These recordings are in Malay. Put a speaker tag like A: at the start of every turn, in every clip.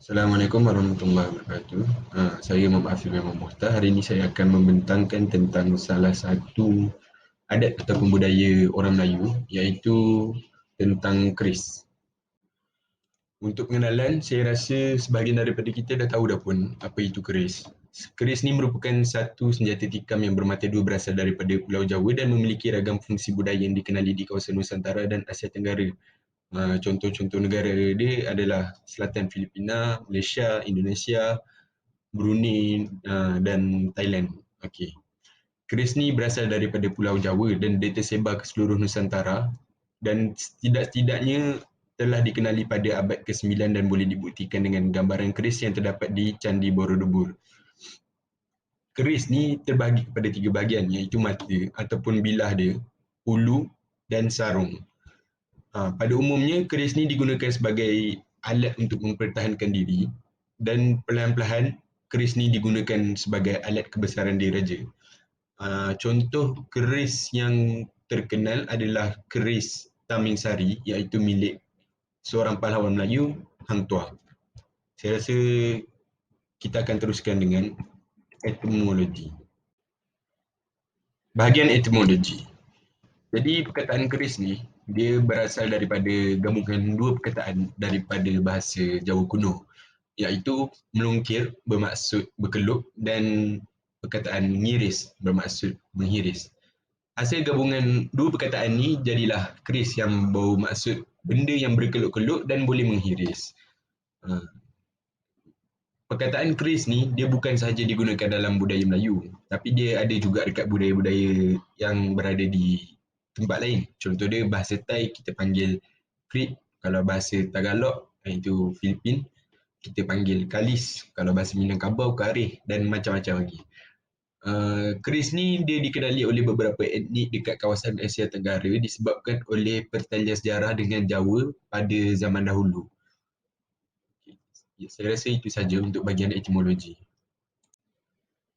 A: Assalamualaikum warahmatullahi wabarakatuh. Saya Muhammad Afif Memang Muhtar. Hari ini saya akan membentangkan tentang salah satu adat ataupun budaya orang Melayu, iaitu tentang keris. Untuk pengenalan, saya rasa sebahagian daripada kita dah tahu dah pun apa itu keris. Keris ni merupakan satu senjata tikam yang bermata dua berasal daripada Pulau Jawa dan memiliki ragam fungsi budaya yang dikenali di kawasan Nusantara dan Asia Tenggara. Contoh-contoh negara dia adalah Selatan Filipina, Malaysia, Indonesia, Brunei dan Thailand. Okey. Keris ni berasal daripada Pulau Jawa dan dia tersebar ke seluruh Nusantara dan setidak-tidaknya telah dikenali pada abad ke-9 dan boleh dibuktikan dengan gambaran keris yang terdapat di Candi Borobudur. Keris ni terbahagi kepada 3 bahagian, iaitu mata ataupun bilah dia, hulu dan sarung. Pada umumnya, keris ni digunakan sebagai alat untuk mempertahankan diri dan perlahan-lahan keris ni digunakan sebagai alat kebesaran diraja. Contoh keris yang terkenal adalah keris Taming Sari, iaitu milik seorang pahlawan Melayu, Hang Tuah. Saya rasa kita akan teruskan dengan etimologi. Bahagian etimologi. Jadi perkataan keris ni dia berasal daripada gabungan dua perkataan daripada bahasa Jawa kuno, iaitu melungkir bermaksud berkelup dan perkataan ngiris bermaksud menghiris. Hasil gabungan dua perkataan ni jadilah keris yang bermaksud benda yang berkeluk-keluk dan boleh menghiris. Perkataan keris ni dia bukan sahaja digunakan dalam budaya Melayu, tapi dia ada juga dekat budaya-budaya yang berada di tempat lain. Contoh dia bahasa Thai kita panggil krit, kalau bahasa Tagalog iaitu Filipin kita panggil kalis, kalau bahasa Minangkabau karih dan macam-macam lagi. Keris ni dia dikenali oleh beberapa etnik dekat kawasan Asia Tenggara disebabkan oleh pertalian sejarah dengan Jawa pada zaman dahulu. Saya rasa itu saja untuk bahagian etimologi.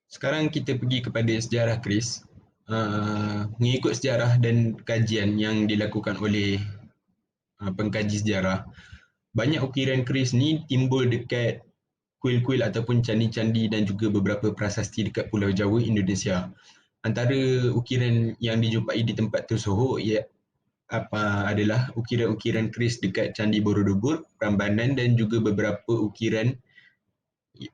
A: Sekarang kita pergi kepada sejarah keris. Mengikut sejarah dan kajian yang dilakukan oleh pengkaji sejarah, banyak ukiran keris ni timbul dekat kuil-kuil ataupun candi-candi dan juga beberapa prasasti dekat Pulau Jawa, Indonesia. Antara ukiran yang dijumpai di tempat tersebut adalah ukiran-ukiran keris dekat Candi Borobudur, Prambanan dan juga beberapa ukiran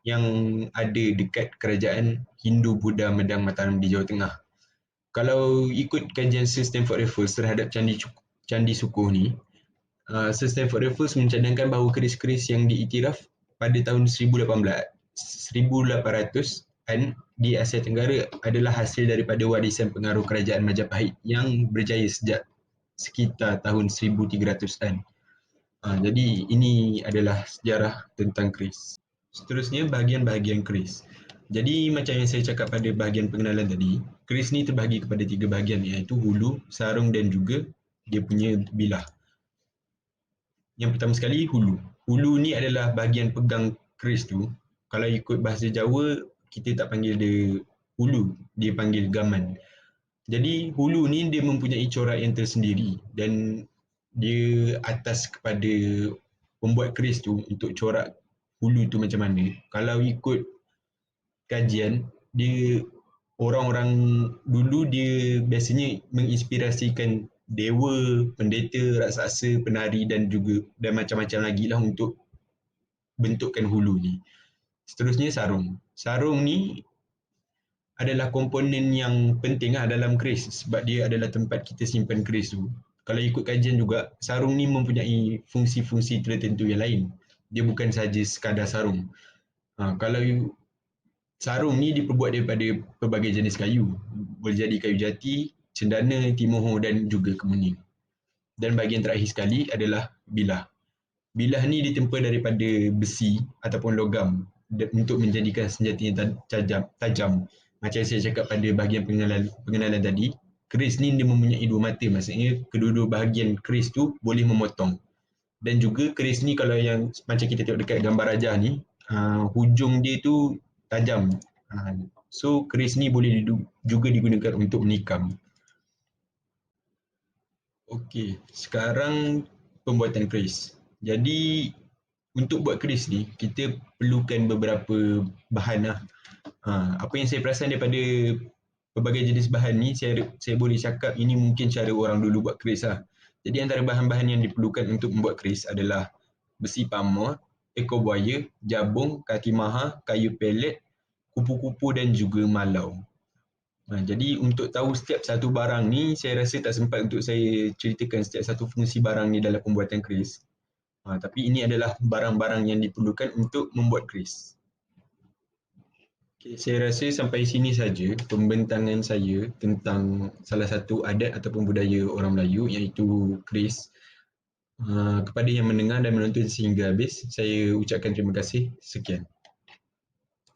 A: yang ada dekat kerajaan Hindu Buddha Medang Mataram di Jawa Tengah. Kalau ikut kajian Sir Stamford Raffles terhadap Candi Sukuh ni, Sir Stamford Raffles mencadangkan bahawa keris-keris yang diiktiraf pada tahun 1800-an di Asia Tenggara adalah hasil daripada warisan pengaruh kerajaan Majapahit yang berjaya sejak sekitar tahun 1300-an. Jadi ini adalah sejarah tentang keris. Seterusnya bahagian-bahagian keris. Jadi macam yang saya cakap pada bahagian pengenalan tadi, keris ni terbahagi kepada 3 bahagian, iaitu hulu, sarung dan juga dia punya bilah. Yang pertama sekali hulu. Hulu ni adalah bahagian pegang keris tu. Kalau ikut bahasa Jawa, kita tak panggil dia hulu, dia panggil gaman. Jadi hulu ni dia mempunyai corak yang tersendiri dan dia atas kepada pembuat keris tu untuk corak hulu tu macam mana. Kalau ikut kajian, dia orang-orang dulu dia biasanya menginspirasikan dewa, pendeta, raksasa, penari dan juga dan macam-macam lagi lah untuk bentukkan hulu ni. Seterusnya sarung. Sarung ni adalah komponen yang penting lah dalam keris sebab dia adalah tempat kita simpan keris tu. Kalau ikut kajian juga, sarung ni mempunyai fungsi-fungsi tertentu yang lain. Dia bukan sahaja sekadar sarung. Kalau sarung ni diperbuat daripada pelbagai jenis kayu. Boleh jadi kayu jati, cendana, timoho dan juga kemuning. Dan bahagian terakhir sekali adalah bilah. Bilah ni ditempa daripada besi ataupun logam untuk menjadikan senjata yang tajam. Macam saya cakap pada bahagian pengenalan tadi, keris ni dia mempunyai 2 mata, maksudnya kedua-dua bahagian keris tu boleh memotong. Dan juga keris ni kalau yang macam kita tengok dekat gambar rajah ni, hujung dia tu tajam. So keris ni boleh juga digunakan untuk menikam. Okey, sekarang pembuatan keris. Jadi untuk buat keris ni, kita perlukan beberapa bahan lah. Apa yang saya perasan daripada pelbagai jenis bahan ni, saya boleh cakap ini mungkin cara orang dulu buat keris lah. Jadi antara bahan-bahan yang diperlukan untuk membuat keris adalah besi pama, ekor buaya, jabung, kaki maha, kayu pelet, kupu-kupu dan juga malau. Jadi untuk tahu setiap satu barang ni, saya rasa tak sempat untuk saya ceritakan setiap satu fungsi barang ni dalam pembuatan keris. Tapi ini adalah barang-barang yang diperlukan untuk membuat keris. Okay, saya rasa sampai sini saja pembentangan saya tentang salah satu adat ataupun budaya orang Melayu iaitu keris. Kepada yang mendengar dan menonton sehingga habis, saya ucapkan terima kasih. Sekian.